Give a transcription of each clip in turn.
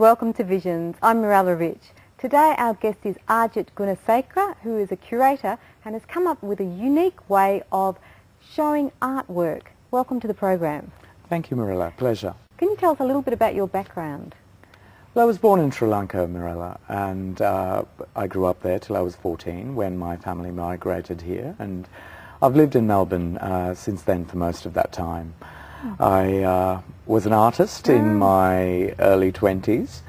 welcome to Visions. I'm Mirella Rich. Today our guest is Ajit Gunasekera, who is a curator and has come up with a unique way of showing artwork. Welcome to the program. Thank you, Mirella. Pleasure. Can you tell us a little bit about your background? Well, I was born in Sri Lanka, Mirella, and I grew up there till I was 14 when my family migrated here, and I've lived in Melbourne since then for most of that time. I was an artist in my early 20s,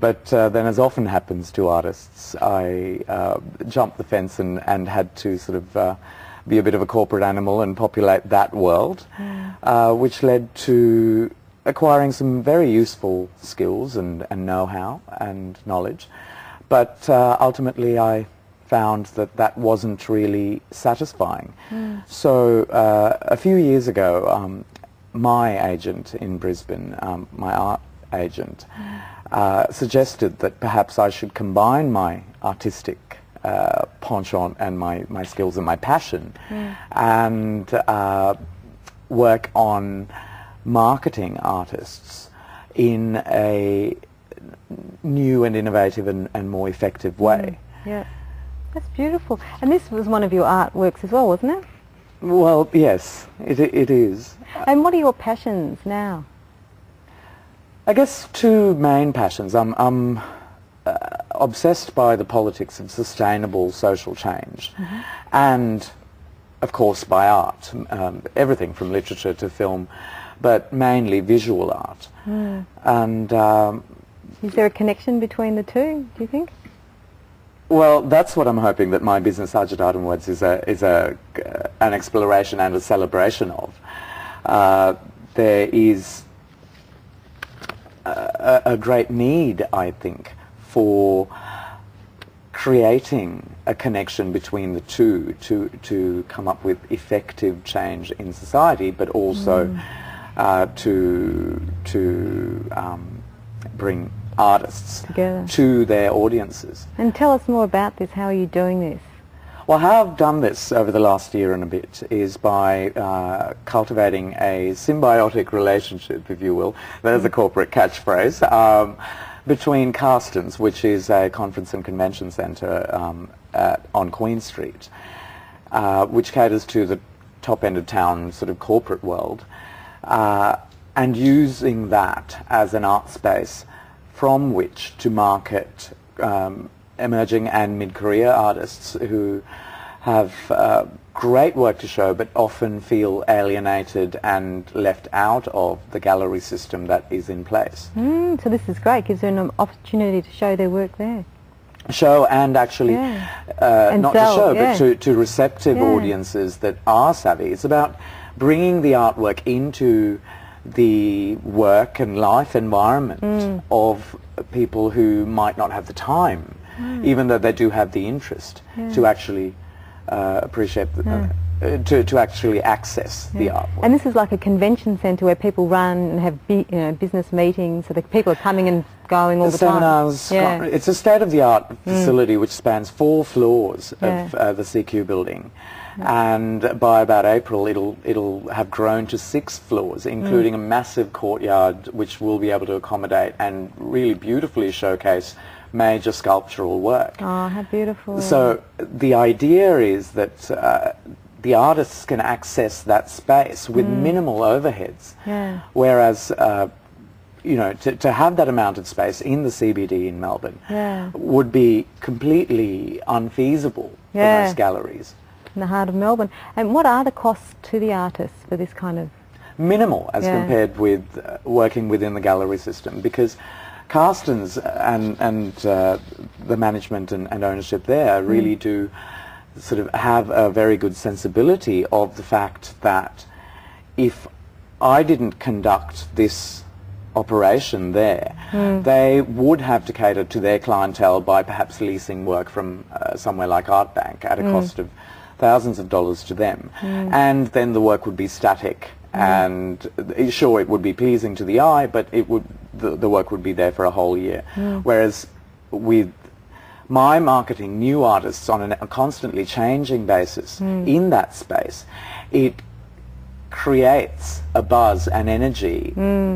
but then, as often happens to artists, I jumped the fence and had to sort of be a bit of a corporate animal and populate that world, which led to acquiring some very useful skills and know-how and knowledge. But ultimately I found that that wasn't really satisfying. So a few years ago, my agent in Brisbane, my art agent, suggested that perhaps I should combine my artistic penchant and my skills and my passion and work on marketing artists in a new and innovative and more effective way. Yeah, that's beautiful. And this was one of your artworks as well, wasn't it? Well, yes, it is. And what are your passions now? I guess two main passions. I'm obsessed by the politics of sustainable social change and, of course, by art, everything from literature to film, but mainly visual art. And is there a connection between the two, do you think? Well, that's what I'm hoping that my business, Ajit Art and Words, is an exploration and a celebration of. There is a great need, I think, for creating a connection between the two to come up with effective change in society, but also to bring artists together to their audiences. And tell us more about this. How are you doing this? Well, how I've done this over the last year and a bit is by cultivating a symbiotic relationship, if you will, there's a corporate catchphrase, between Carstens, which is a conference and convention centre on Queen Street, which caters to the top end of town sort of corporate world, and using that as an art space from which to market emerging and mid-career artists who have great work to show but often feel alienated and left out of the gallery system that is in place. So this is great, gives them an opportunity to show their work there. Show and actually And not sell, to show but to receptive audiences that are savvy. It's about bringing the artwork into the work and life environment of people who might not have the time, even though they do have the interest, to actually appreciate, to actually access the artwork. And this is like a convention centre where people run and have business meetings, so the people are coming and going all the seminars, time. It's a state-of-the-art facility which spans 4 floors of the CQ building. And by about April it'll have grown to 6 floors, including a massive courtyard which will be able to accommodate and really beautifully showcase major sculptural work. Oh, how beautiful. So the idea is that the artists can access that space with minimal overheads, whereas you know, to have that amount of space in the CBD in Melbourne would be completely unfeasible for most galleries. In the heart of Melbourne. And what are the costs to the artists for this kind of... Minimal as compared with working within the gallery system, because Carstens and the management and ownership there really do sort of have a very good sensibility of the fact that if I didn't conduct this operation there, they would have to cater to their clientele by perhaps leasing work from somewhere like Art Bank at a cost of thousands of dollars to them, and then the work would be static, and sure, it would be pleasing to the eye, but it would the work would be there for a whole year. Whereas with my marketing new artists on a constantly changing basis in that space, it creates a buzz and energy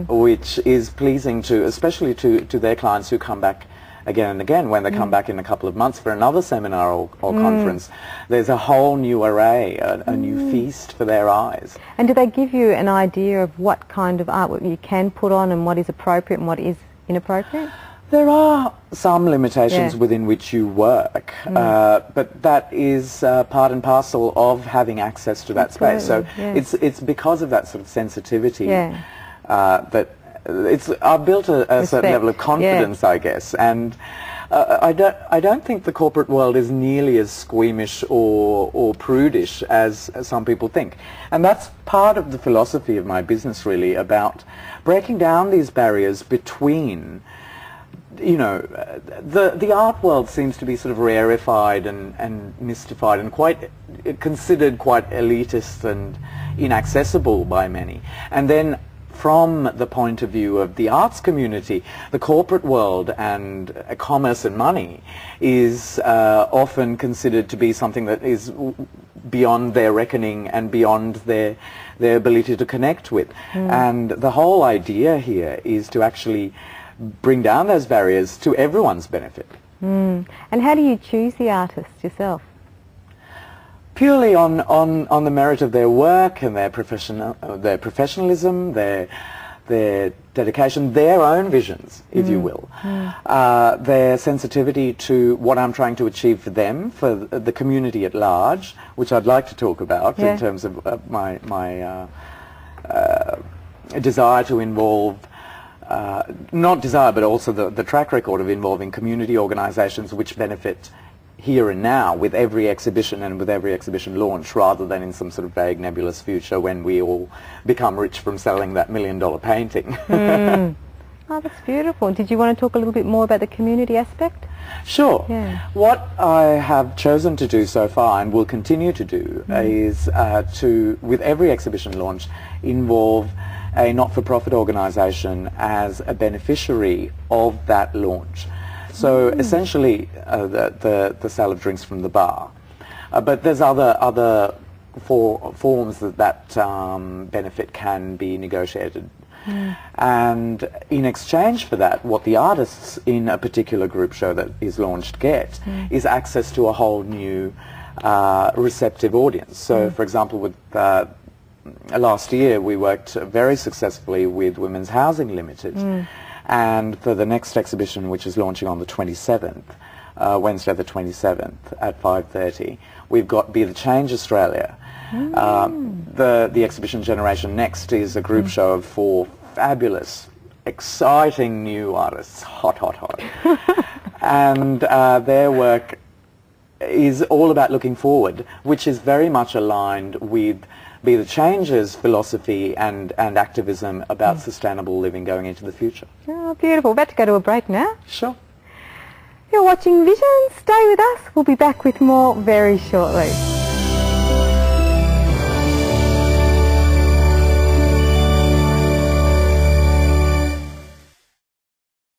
which is pleasing to, especially to their clients who come back again and again. When they come back in a couple of months for another seminar or conference, there's a whole new array, a new feast for their eyes. And do they give you an idea of what kind of artwork you can put on and what is appropriate and what is inappropriate? There are some limitations within which you work, but that is part and parcel of having access to that space. So it's because of that sort of sensitivity that I've built a certain level of confidence, I guess, and I don't think the corporate world is nearly as squeamish or prudish as some people think. And that's part of the philosophy of my business, really, about breaking down these barriers between, you know, the art world seems to be sort of rarefied and mystified and considered quite elitist and inaccessible by many. And then from the point of view of the arts community, the corporate world and commerce and money is often considered to be something that is beyond their reckoning and beyond their ability to connect with. And the whole idea here is to actually bring down those barriers to everyone's benefit. And how do you choose the artists yourself? Purely on the merit of their work and their professionalism, their dedication, their own visions, if you will, their sensitivity to what I'm trying to achieve for them, for the community at large, which I'd like to talk about in terms of my desire to involve, not desire, but also the track record of involving community organisations which benefit here and now with every exhibition and with every exhibition launch, rather than in some sort of vague nebulous future when we all become rich from selling that $1 million painting. Oh, that's beautiful. Did you want to talk a little bit more about the community aspect? Sure. What I have chosen to do so far and will continue to do is to, with every exhibition launch, involve a not-for-profit organisation as a beneficiary of that launch. So essentially the sale of drinks from the bar. But there's other forms that benefit can be negotiated. And in exchange for that, what the artists in a particular group show that is launched get is access to a whole new receptive audience. So for example, with last year we worked very successfully with Women's Housing Limited. And for the next exhibition, which is launching on the 27th, Wednesday the 27th at 5:30, we've got Be the Change Australia. The exhibition Generation Next is a group show of 4 fabulous, exciting new artists, hot. And their work is all about looking forward, which is very much aligned with Be the Change's philosophy and activism about sustainable living going into the future. Oh, beautiful. About to go to a break now. Sure. You're watching Vision. Stay with us. We'll be back with more very shortly.